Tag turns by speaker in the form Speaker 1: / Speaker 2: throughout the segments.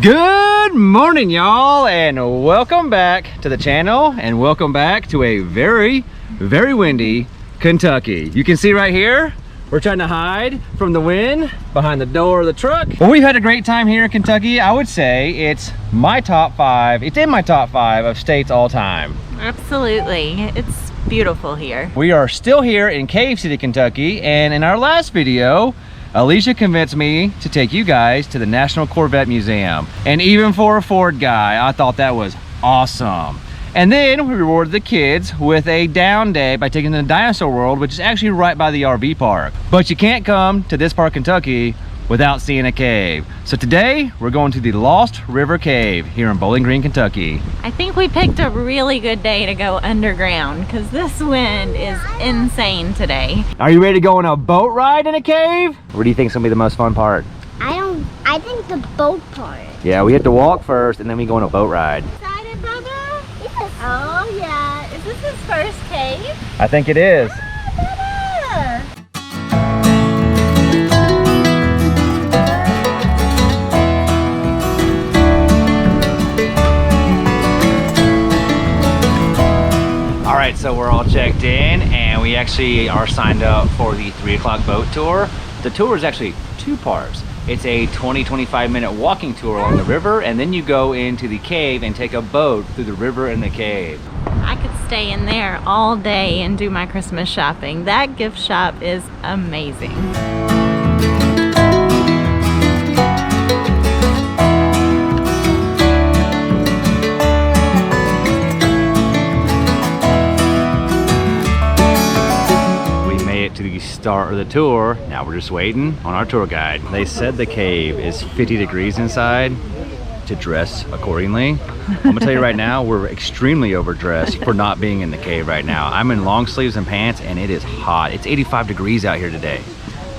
Speaker 1: Good morning, y'all, and welcome back to the channel, and welcome back to a very windy Kentucky. You can see right here, we're trying to hide from the wind behind the door of the truck. Well, we've had a great time here in Kentucky. I would say it's my top 5. It's in my top 5 of states all time.
Speaker 2: Absolutely. It's beautiful here.
Speaker 1: We are still here in Cave City, Kentucky, and in our last video, Alicia convinced me to take you guys to the National Corvette Museum. And even for a Ford guy, I thought that was awesome. And then we rewarded the kids with a down day by taking them to Dinosaur World, which is actually right by the RV park. But you can't come to this park, Kentucky, without seeing a cave. So today, we're going to the Lost River Cave here in Bowling Green, Kentucky.
Speaker 2: I think we picked a really good day to go underground because this wind is insane today.
Speaker 1: Are you ready to go on a boat ride in a cave? What do you think is gonna be the most fun part?
Speaker 3: I think the boat part.
Speaker 1: Yeah, we have to walk first and then we go on a boat ride.
Speaker 2: Excited, Bubba? Yes. Oh yeah. Is this his first cave?
Speaker 1: I think it is. All right, so we're all checked in and we actually are signed up for the 3 o'clock boat tour. The tour is actually 2 parts. It's a 20-25 minute walking tour along the river, and then you go into the cave and take a boat through the river and the cave.
Speaker 2: I could stay in there all day and do my Christmas shopping. That gift shop is amazing.
Speaker 1: To the start of the tour. Now we're just waiting on our tour guide. They said the cave is 50 degrees inside, to dress accordingly. I'm gonna tell you right now, we're extremely overdressed for not being in the cave right now. I'm in long sleeves and pants and it is hot. It's 85 degrees out here today.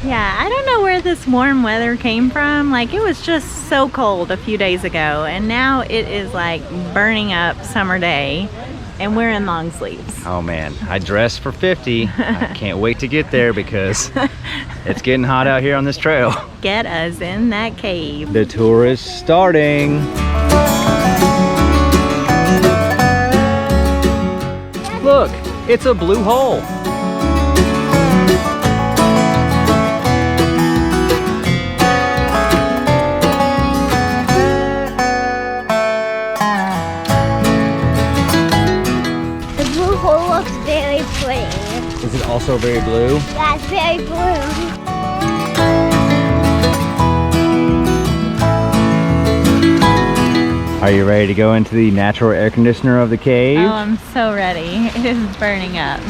Speaker 2: Yeah, I don't know where this warm weather came from. Like, it was just so cold a few days ago, and now it is like burning up summer day. And we're in long sleeves.
Speaker 1: Oh man, I dressed for 50. I can't wait to get there because it's getting hot out here on this trail.
Speaker 2: Get us in that cave.
Speaker 1: The tour is starting. Look, it's a blue hole.
Speaker 3: Very pretty.
Speaker 1: Is it also very blue?
Speaker 3: Yeah, it's very blue.
Speaker 1: Are you ready to go into the natural air conditioner of the cave?
Speaker 2: Oh, I'm so ready. It is burning up.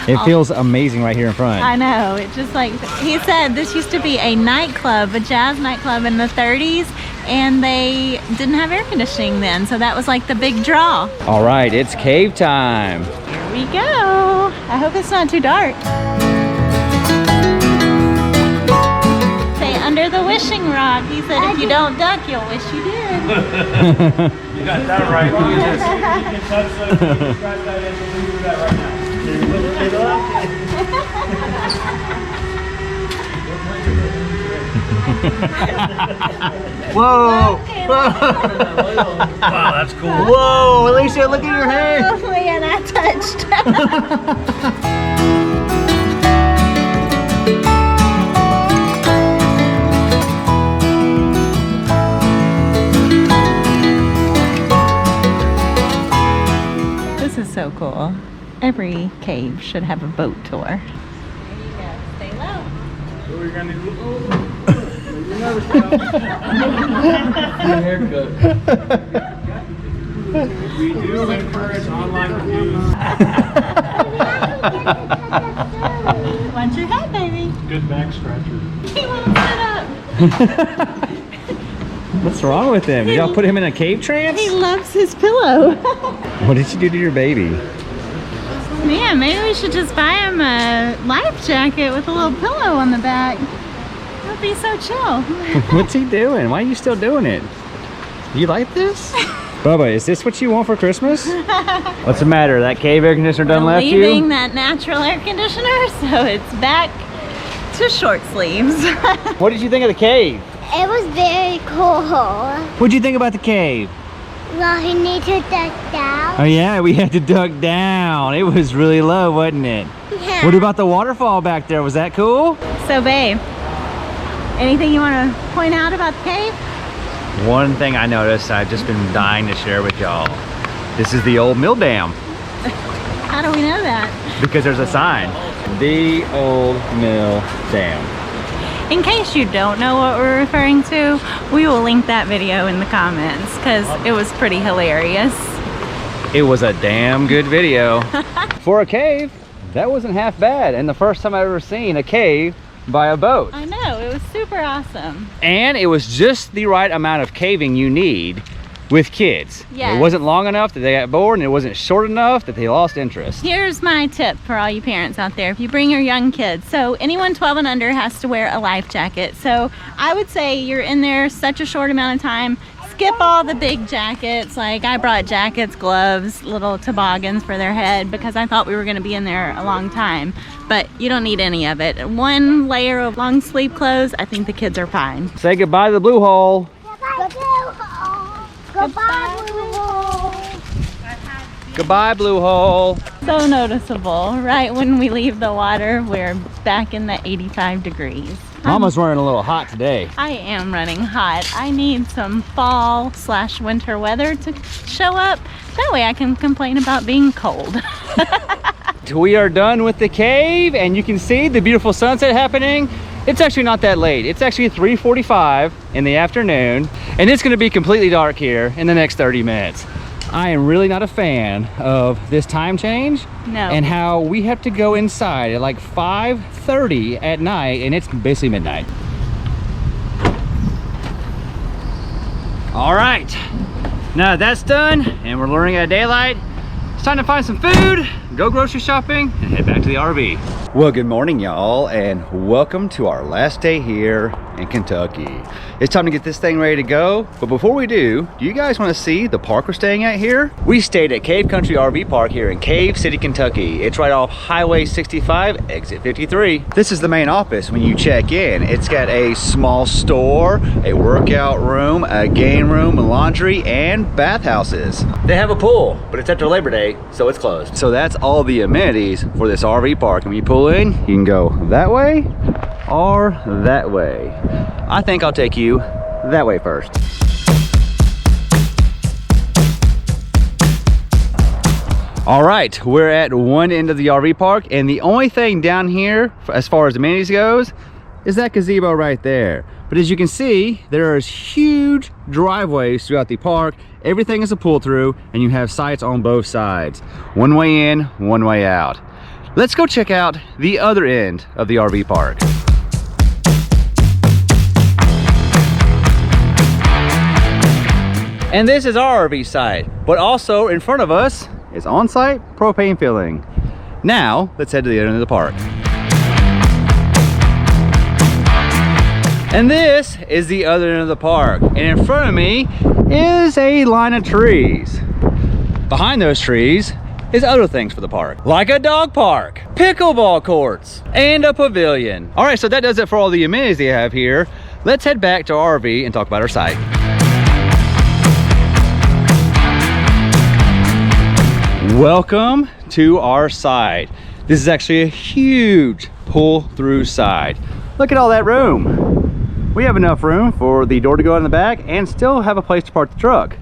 Speaker 1: It feels amazing right here in front.
Speaker 2: I know. It just like, he said this used to be a nightclub, a jazz nightclub in the 30s, and they didn't have air conditioning then, so that was like the big draw.
Speaker 1: All right, it's cave time.
Speaker 2: Here we go. I hope it's not too dark. Say under the wishing rock. He said if you don't duck, you'll wish you did.
Speaker 4: You got that right. Look at this. You can touch that. You can scratch that in. We'll do that right now.
Speaker 1: Whoa! Whoa!
Speaker 4: Wow, that's cool.
Speaker 1: Whoa, Alicia, look at your hair!
Speaker 2: Oh man, I touched. This is so cool. Every cave should have a boat tour. There you go. Stay low.
Speaker 4: What are you gonna do? You're nervous now. Your haircut. We do encourage online reviews.
Speaker 2: Watch your head, baby.
Speaker 4: Good back scratcher.
Speaker 2: He won't sit up.
Speaker 1: What's wrong with him? Did y'all put him in a cave trance?
Speaker 2: He loves his pillow.
Speaker 1: What did you do to your baby?
Speaker 2: Man, maybe we should just buy him a life jacket with a little pillow on the back. He'll be so chill.
Speaker 1: What's he doing? Why are you still doing it? You like this? Bubba, is this what you want for Christmas? What's the matter? That cave air conditioner done left you?
Speaker 2: Leaving that natural air conditioner, so it's back to short sleeves.
Speaker 1: What did you think of the cave?
Speaker 3: It was very cool.
Speaker 1: What'd you think about the cave?
Speaker 3: Well, he needs to duck down.
Speaker 1: Oh yeah, we had to duck down. It was really low, wasn't it?
Speaker 3: Yeah.
Speaker 1: What about the waterfall back there? Was that cool?
Speaker 2: So babe, anything you want to point out about the cave?
Speaker 1: One thing I noticed, I've just been dying to share with y'all. This is the old mill dam.
Speaker 2: How do we know that?
Speaker 1: Because there's a sign. The old mill dam.
Speaker 2: In case you don't know what we're referring to, we will link that video in the comments because it was pretty hilarious.
Speaker 1: It was a damn good video. For a cave, that wasn't half bad. And the first time I've ever seen a cave by a boat.
Speaker 2: I know, it was super awesome.
Speaker 1: And it was just the right amount of caving you need with kids.
Speaker 2: Yes.
Speaker 1: It wasn't long enough that they got bored, and it wasn't short enough that they lost interest.
Speaker 2: Here's my tip for all you parents out there if you bring your young kids. So anyone 12 and under has to wear a life jacket. So I would say you're in there such a short amount of time, skip all the big jackets. Like I brought jackets, gloves, little toboggans for their head because I thought we were going to be in there a long time. But you don't need any of it. One layer of long sleeve clothes, I think the kids are fine.
Speaker 1: Say goodbye to the blue hole.
Speaker 3: Goodbye, Blue Hole. Goodbye, Blue Hole.
Speaker 1: Goodbye, blue hole.
Speaker 2: So noticeable. Right when we leave the water, we're back in the 85 degrees.
Speaker 1: Mama's running a little hot today.
Speaker 2: I am running hot. I need some fall/winter weather to show up. That way I can complain about being cold.
Speaker 1: We are done with the cave, and you can see the beautiful sunset happening. It's actually not that late. It's actually 3:45 in the afternoon, and it's gonna be completely dark here in the next 30 minutes. I am really not a fan of this time change.
Speaker 2: No.
Speaker 1: And how we have to go inside at like 5:30 at night, and it's basically midnight. All right, now that's done, and we're learning at daylight. It's time to find some food, go grocery shopping, and head back to the RV. Well, good morning, y'all, and welcome to our last day here in Kentucky. It's time to get this thing ready to go, but before we do you guys want to see the park we're staying at here? We stayed at Cave Country RV Park here in Cave City, Kentucky. It's right off Highway 65, exit 53. This is the main office when you check in. It's got a small store, a workout room, a game room, laundry, and bathhouses. They have a pool, but it's after Labor Day, so it's closed. So that's all the amenities for this RV park. And when you pull in, you can go that way or that way. I think I'll take you that way first. All right, we're at one end of the RV park, and the only thing down here as far as amenities goes is that gazebo right there. But as you can see, there is huge driveways throughout the park. Everything is a pull through, and you have sites on both sides. One way in, one way out. Let's go check out the other end of the RV park. And this is our RV site, but also in front of us is on-site propane filling. Now, let's head to the other end of the park. And this is the other end of the park. And in front of me is a line of trees. Behind those trees is other things for the park, like a dog park, pickleball courts, and a pavilion. All right, so that does it for all the amenities they have here. Let's head back to our RV and talk about our site. Welcome to our site. This is actually a huge pull-through site. Look at all that room. We have enough room for the door to go in the back and still have a place to park the truck.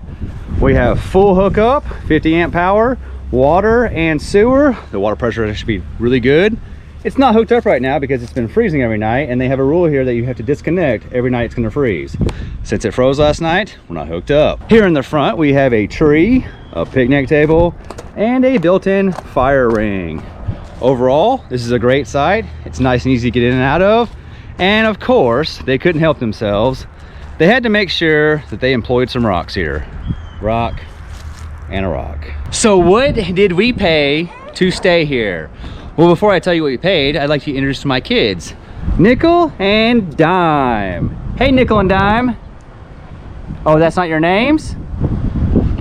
Speaker 1: We have full hookup, 50 amp power, water and sewer. The water pressure should be really good. It's not hooked up right now because it's been freezing every night, and they have a rule here that you have to disconnect every night it's going to freeze. Since it froze last night, we're not hooked up. Here in the front we have a tree, a picnic table, and a built-in fire ring. Overall, this is a great site. It's nice and easy to get in and out of. And of course, they couldn't help themselves. They had to make sure that they employed some rocks here. Rock and a rock. So what did we pay to stay here? Well, before I tell you what we paid, I'd like to introduce my kids, Nickel and Dime. Hey, Nickel and Dime. Oh, that's not your names?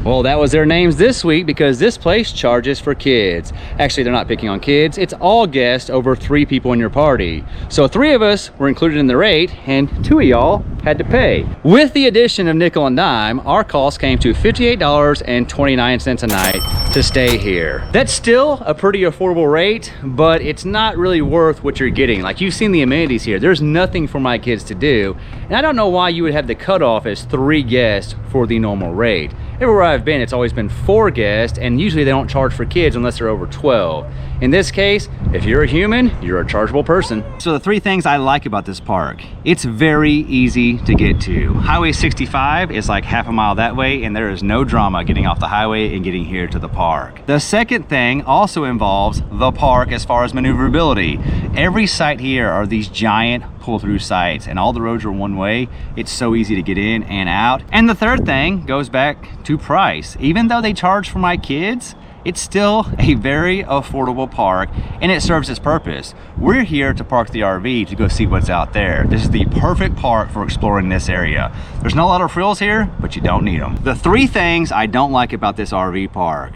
Speaker 1: Well, that was their names this week because this place charges for kids. Actually, they're not picking on kids. It's all guests over 3 people in your party. So 3 of us were included in the rate, and 2 of y'all had to pay. With the addition of nickel and dime, our cost came to $58.29 a night to stay here. That's still a pretty affordable rate, but it's not really worth what you're getting. Like, you've seen the amenities here. There's nothing for my kids to do, and I don't know why you would have the cutoff as 3 guests for the normal rate. Everywhere I've been, it's always been 4 guests, and usually they don't charge for kids unless they're over 12. In this case, if you're a human, you're a chargeable person. So the 3 things I like about this park: it's very easy to get to. Highway 65 is like half a mile that way, and there is no drama getting off the highway and getting here to the park. The second thing also involves the park as far as maneuverability. Every site here are these giant pull-through sites, and all the roads are one way. It's so easy to get in and out. And the third thing goes back to price. Even though they charge for my kids, it's still a very affordable park, and it serves its purpose. We're here to park the RV to go see what's out there. This is the perfect park for exploring this area. There's not a lot of frills here, but you don't need them. The 3 things I don't like about this RV park: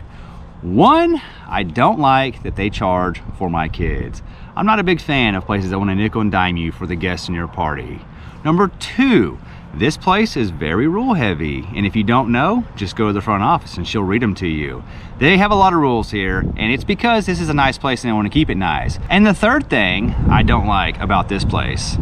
Speaker 1: 1, I don't like that they charge for my kids. I'm not a big fan of places that want to nickel and dime you for the guests in your party. Number 2, this place is very rule heavy, and if you don't know, just go to the front office and she'll read them to you. They have a lot of rules here, and it's because this is a nice place and they want to keep it nice. And the third thing I don't like about this place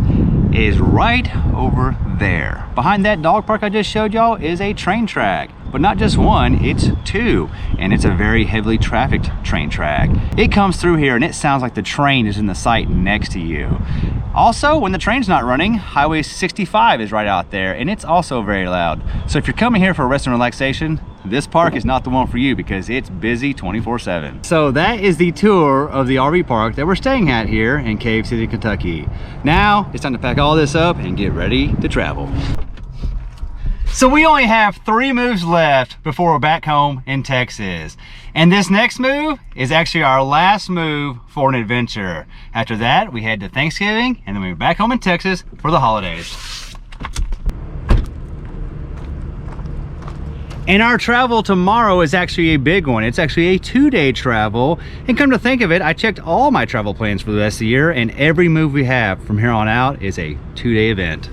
Speaker 1: is right over there. Behind that dog park I just showed y'all is a train track. But not just 1, it's 2, and it's a very heavily trafficked train track. It comes through here and it sounds like the train is in the site next to you. Also, when the train's not running, Highway 65 is right out there, and it's also very loud. So if you're coming here for rest and relaxation, this park is not the one for you because it's busy 24/7. So that is the tour of the RV park that we're staying at here in Cave City, Kentucky. Now it's time to pack all this up and get ready to travel. So we only have 3 moves left before we're back home in Texas. And this next move is actually our last move for an adventure. After that, we head to Thanksgiving, and then we're back home in Texas for the holidays. And our travel tomorrow is actually a big one. It's actually a 2-day travel. And come to think of it, I checked all my travel plans for the rest of the year, and every move we have from here on out is a 2-day event.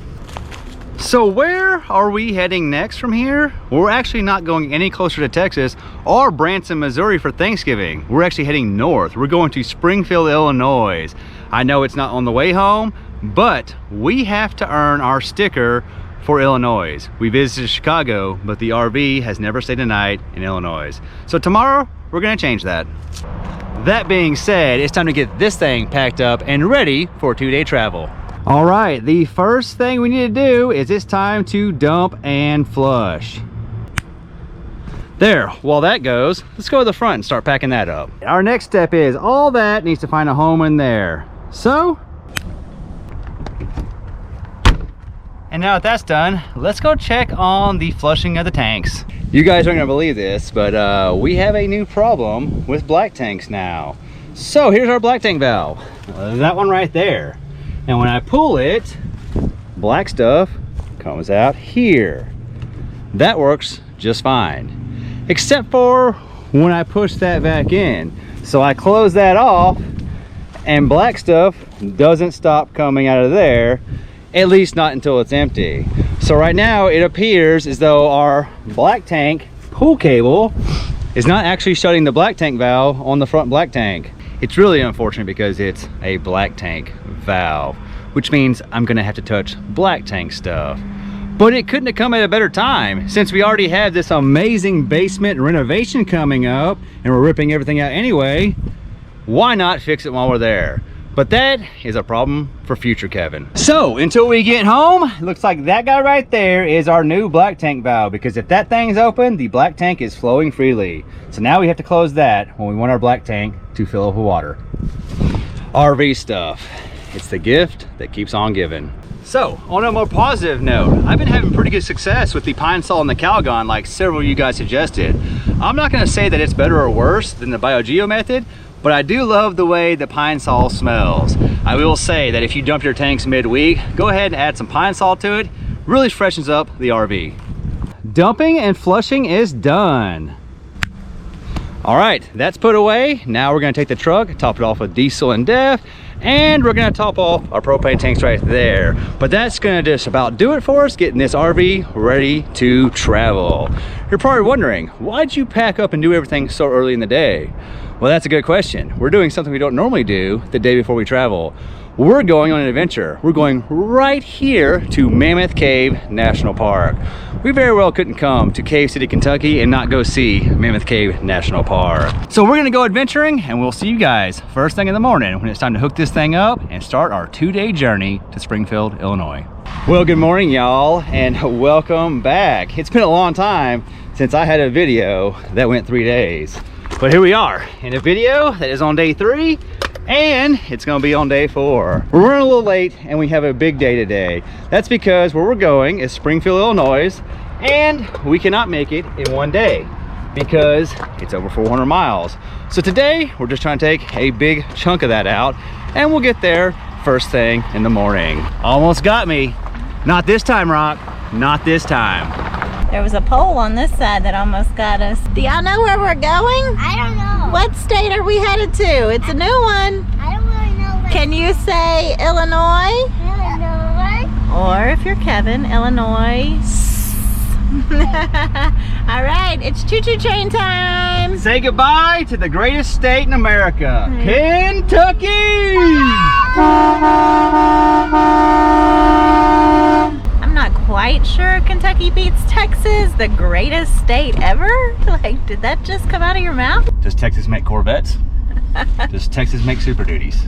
Speaker 1: So where are we heading next from here? We're actually not going any closer to Texas or Branson, Missouri for Thanksgiving. We're actually heading north. We're going to Springfield, Illinois. I know it's not on the way home, but we have to earn our sticker for Illinois. We visited Chicago, but the RV has never stayed a night in Illinois. So tomorrow, we're gonna change that. That being said, it's time to get this thing packed up and ready for a 2-day travel. All right, the first thing we need to do is it's time to dump and flush. There, while that goes, let's go to the front and start packing that up. Our next step is all that needs to find a home in there. So, and now that that's done, let's go check on the flushing of the tanks. You guys aren't gonna believe this, but we have a new problem with black tanks now. So here's our black tank valve, that one right there. And when I pull it, black stuff comes out here. That works just fine, except for when I push that back in. So I close that off and black stuff doesn't stop coming out of there, at least not until it's empty. So right now it appears as though our black tank pull cable is not actually shutting the black tank valve on the front black tank. It's really unfortunate because it's a black tank valve, which means I'm gonna have to touch black tank stuff. But it couldn't have come at a better time, since we already have this amazing basement renovation coming up and we're ripping everything out anyway. Why not fix it while we're there? But that is a problem for future Kevin. So until we get home, it looks like that guy right there is our new black tank valve, because if that thing's open, the black tank is flowing freely. So now we have to close that when we want our black tank to fill up with water. RV stuff. It's the gift that keeps on giving. So on a more positive note, I've been having pretty good success with the pine sol and the Calgon, like several of you guys suggested. I'm not gonna say that it's better or worse than the BioGeo method, but I do love the way the pine sol smells. I will say that if you dump your tanks midweek, go ahead and add some pine sol to it. Really freshens up the RV. Dumping and flushing is done. All right, that's put away. Now we're gonna take the truck, top it off with diesel and DEF, and we're gonna top off our propane tanks right there. But that's gonna just about do it for us, getting this RV ready to travel. You're probably wondering, why'd you pack up and do everything so early in the day? Well, that's a good question. We're doing something we don't normally do the day before we travel. We're going on an adventure. We're going right here to Mammoth Cave National Park. We very well couldn't come to Cave City, Kentucky and not go see Mammoth Cave National Park. So we're gonna go adventuring and we'll see you guys first thing in the morning when it's time to hook this thing up and start our 2-day journey to Springfield, Illinois. Well, good morning, y'all, and welcome back. It's been a long time since I had a video that went 3 days. But here we are in a video that is on day 3 and it's gonna be on day 4. We're running a little late and we have a big day today. That's because where we're going is Springfield, Illinois, and we cannot make it in one day because it's over 400 miles. So today we're just trying to take a big chunk of that out and we'll get there first thing in the morning. Almost got me. Not this time, Rock. Not this time.
Speaker 2: There was a pole on this side that almost got us. Do y'all know where we're going?
Speaker 3: I don't know.
Speaker 2: What state are we headed to? It's a new one.
Speaker 3: I don't really know.
Speaker 2: Can you say Illinois?
Speaker 3: Illinois.
Speaker 2: Or if you're Kevin, Illinois. All right, it's choo-choo train time.
Speaker 1: Say goodbye to the greatest state in America, Kentucky!
Speaker 2: I'm not quite sure Kentucky beats Texas, the greatest state ever. Like, did that just come out of your mouth?
Speaker 1: Does Texas make Corvettes? Does Texas make Super Duties?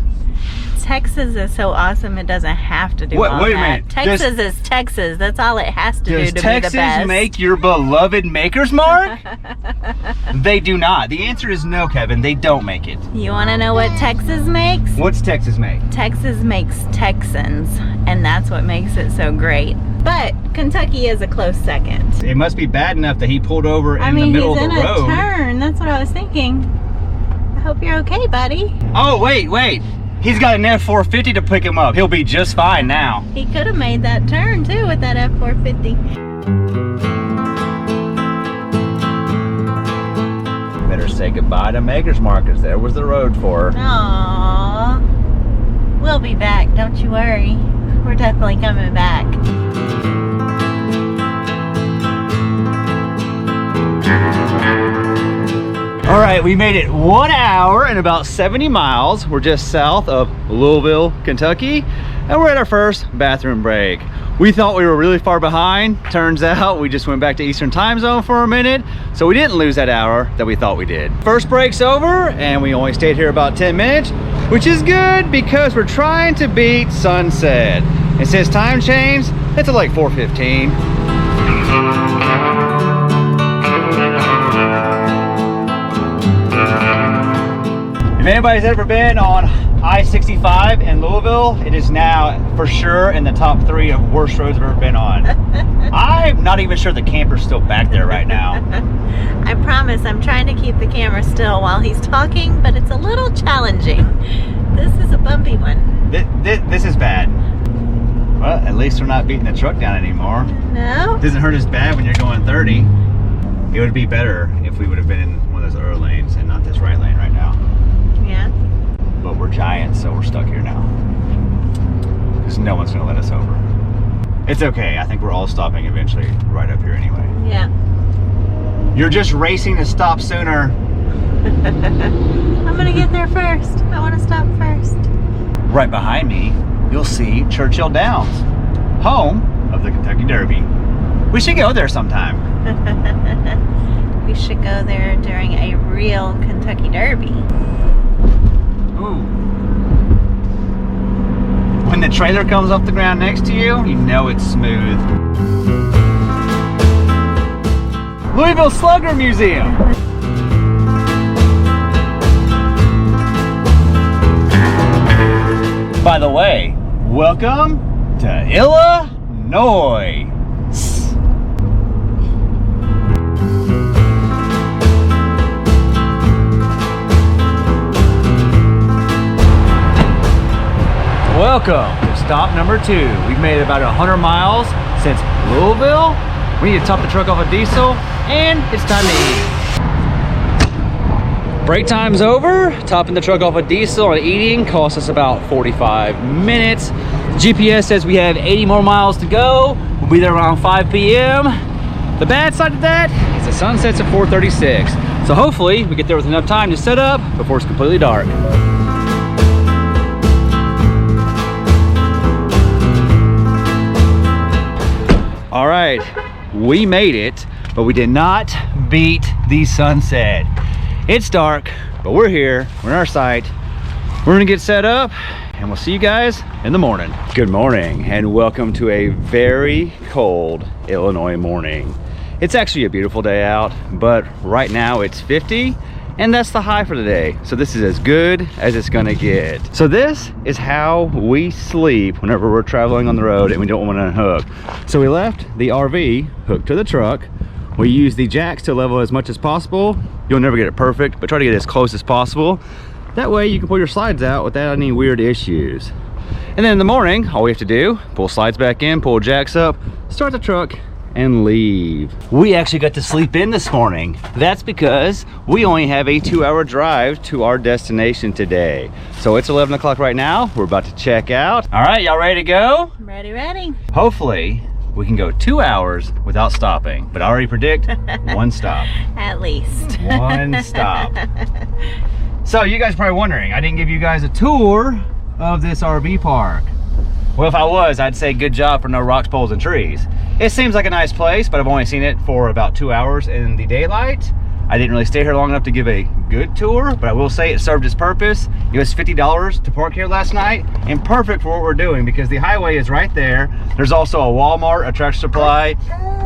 Speaker 2: Texas is so awesome it doesn't have to do all
Speaker 1: Wait a
Speaker 2: that.
Speaker 1: minute.
Speaker 2: Texas is Texas. That's all it has to do
Speaker 1: Does
Speaker 2: to be the
Speaker 1: Texas
Speaker 2: best.
Speaker 1: make your beloved Maker's Mark? They do not. The answer is no, Kevin. They don't make it.
Speaker 2: You want to know what Texas makes?
Speaker 1: What's Texas make?
Speaker 2: Texas makes Texans, and that's what makes it so great. But Kentucky is a close second.
Speaker 1: It must be bad enough that he pulled over in
Speaker 2: I mean,
Speaker 1: the middle
Speaker 2: he's
Speaker 1: of
Speaker 2: in
Speaker 1: the road.
Speaker 2: a turn. That's what I was thinking. I hope you're okay, buddy.
Speaker 1: Oh, wait. He's got an F-450 to pick him up. He'll be just fine now.
Speaker 2: He could have made that turn too with that F-450.
Speaker 1: Better say goodbye to Maker's Mark, 'cause there was the road for her.
Speaker 2: Aww. We'll be back, don't you worry. We're definitely coming back.
Speaker 1: All right, we made it 1 hour and about 70 miles. We're just south of Louisville, Kentucky, and we're at our first bathroom break. We thought we were really far behind. Turns out we just went back to Eastern time zone for a minute, so we didn't lose that hour that we thought we did. First break's over, and we only stayed here about 10 minutes, which is good because we're trying to beat sunset. It says time change, it's at like 4:15. If anybody's ever been on I-65 in Louisville, it is now for sure in the top 3 of worst roads I've ever been on. I'm not even sure the camper's still back there right now.
Speaker 2: I promise I'm trying to keep the camera still while he's talking, but it's a little challenging. This is a bumpy one.
Speaker 1: This is bad. Well, at least we're not beating the truck down anymore.
Speaker 2: No?
Speaker 1: It doesn't hurt as bad when you're going 30. It would be better if we would have been in one of those other lanes and not this right lane right now.
Speaker 2: Yeah.
Speaker 1: But we're giants, so we're stuck here now. Because no one's gonna let us over. It's okay, I think we're all stopping eventually right up here anyway.
Speaker 2: Yeah.
Speaker 1: You're just racing to stop sooner.
Speaker 2: I'm gonna get there first. I want to stop first.
Speaker 1: Right behind me, you'll see Churchill Downs, home of the Kentucky Derby. We should go there sometime.
Speaker 2: We should go there during a real Kentucky Derby.
Speaker 1: Ooh. When the trailer comes off the ground next to you, you know it's smooth. Louisville Slugger Museum. By the way, welcome to Illinois. Welcome to stop number 2. We've made about 100 miles since Louisville. We need to top the truck off a diesel, and it's time to eat. Break time's over. Topping the truck off with diesel and eating cost us about 45 minutes. GPS says we have 80 more miles to go. We'll be there around 5 p.m. The bad side of that is the sun sets at 4:36. So hopefully we get there with enough time to set up before it's completely dark. All right, we made it, but we did not beat the sunset. It's dark, but we're here, we're in our site. We're gonna get set up and we'll see you guys in the morning. Good morning and welcome to a very cold Illinois morning. It's actually a beautiful day out, but right now it's 50 and that's the high for the day. So this is as good as it's gonna get. So this is how we sleep whenever we're traveling on the road and we don't want to unhook. So we left the RV hooked to the truck. We use the jacks to level as much as possible. You'll never get it perfect, but try to get as close as possible. That way you can pull your slides out without any weird issues. And then in the morning, all we have to do, pull slides back in, pull jacks up, start the truck, and leave. We actually got to sleep in this morning. That's because we only have a 2-hour drive to our destination today. So it's 11 o'clock right now. We're about to check out. All right, y'all ready to go?
Speaker 2: Ready, ready.
Speaker 1: Hopefully, we can go 2 hours without stopping, but I already predict one stop.
Speaker 2: At least.
Speaker 1: One stop. So you guys are probably wondering, I didn't give you guys a tour of this RV park. Well, if I was, I'd say good job for no rocks, poles, and trees. It seems like a nice place, but I've only seen it for about 2 hours in the daylight. I didn't really stay here long enough to give a good tour, but I will say it served its purpose. It was $50 to park here last night, and perfect for what we're doing because the highway is right there. There's also a Walmart, a Tractor Supply,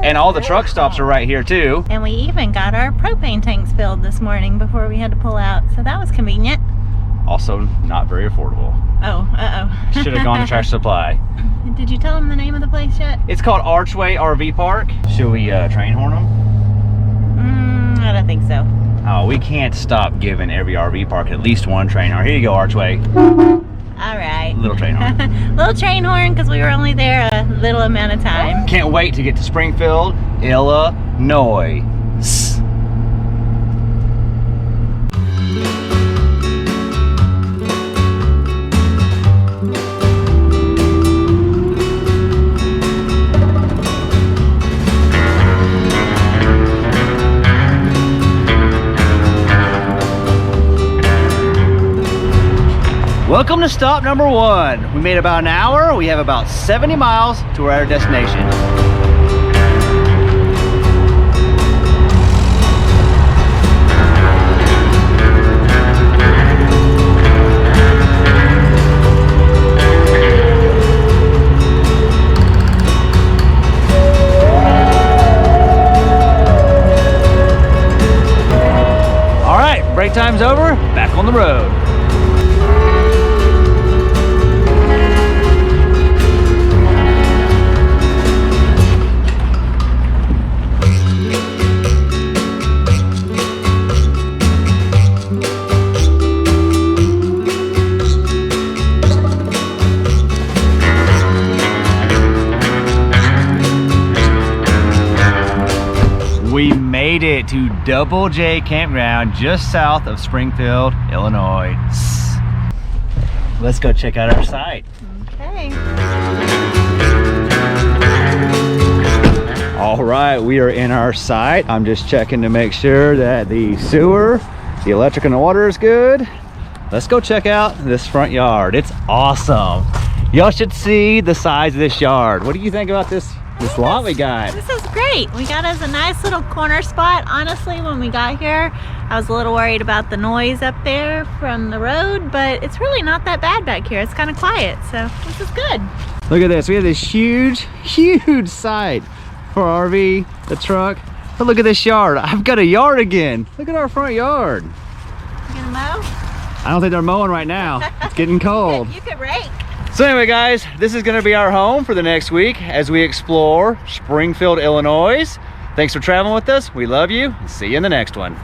Speaker 1: and all the truck stops are right here too.
Speaker 2: And we even got our propane tanks filled this morning before we had to pull out, so that was convenient.
Speaker 1: Also not very affordable.
Speaker 2: Oh, uh-oh.
Speaker 1: Should have gone to Tractor Supply.
Speaker 2: Did you tell them the name of the place yet?
Speaker 1: It's called Archway RV Park. Should we train horn them?
Speaker 2: I don't think so.
Speaker 1: Oh, we can't stop giving every RV park at least one train horn. Here you go, Archway.
Speaker 2: All right.
Speaker 1: Little train horn.
Speaker 2: Little train horn because we were only there a little amount of time.
Speaker 1: Can't wait to get to Springfield, Illinois. Welcome to stop number 1. We made about an hour. We have about 70 miles to our destination. All right, break time's over. Back on the road. We made it to Double J Campground just south of Springfield, Illinois. Let's go check out our site.
Speaker 2: Okay.
Speaker 1: All right, we are in our site. I'm just checking to make sure that the sewer, the electric and the water is good. Let's go check out this front yard. It's awesome. Y'all should see the size of this yard. What do you think about this lot we got?
Speaker 2: This is great. We got us a nice little corner spot. Honestly, when we got here, I was a little worried about the noise up there from the road, but it's really not that bad back here. It's kind of quiet, so this is good.
Speaker 1: Look at this. We have this huge site for RV, the truck. But look at this yard. I've got a yard again. Look at our front yard.
Speaker 2: You gonna mow?
Speaker 1: I don't think they're mowing right now. It's getting cold.
Speaker 2: You could rake.
Speaker 1: So anyway, guys, this is going to be our home for the next week as we explore Springfield, Illinois. Thanks for traveling with us. We love you. See you in the next one.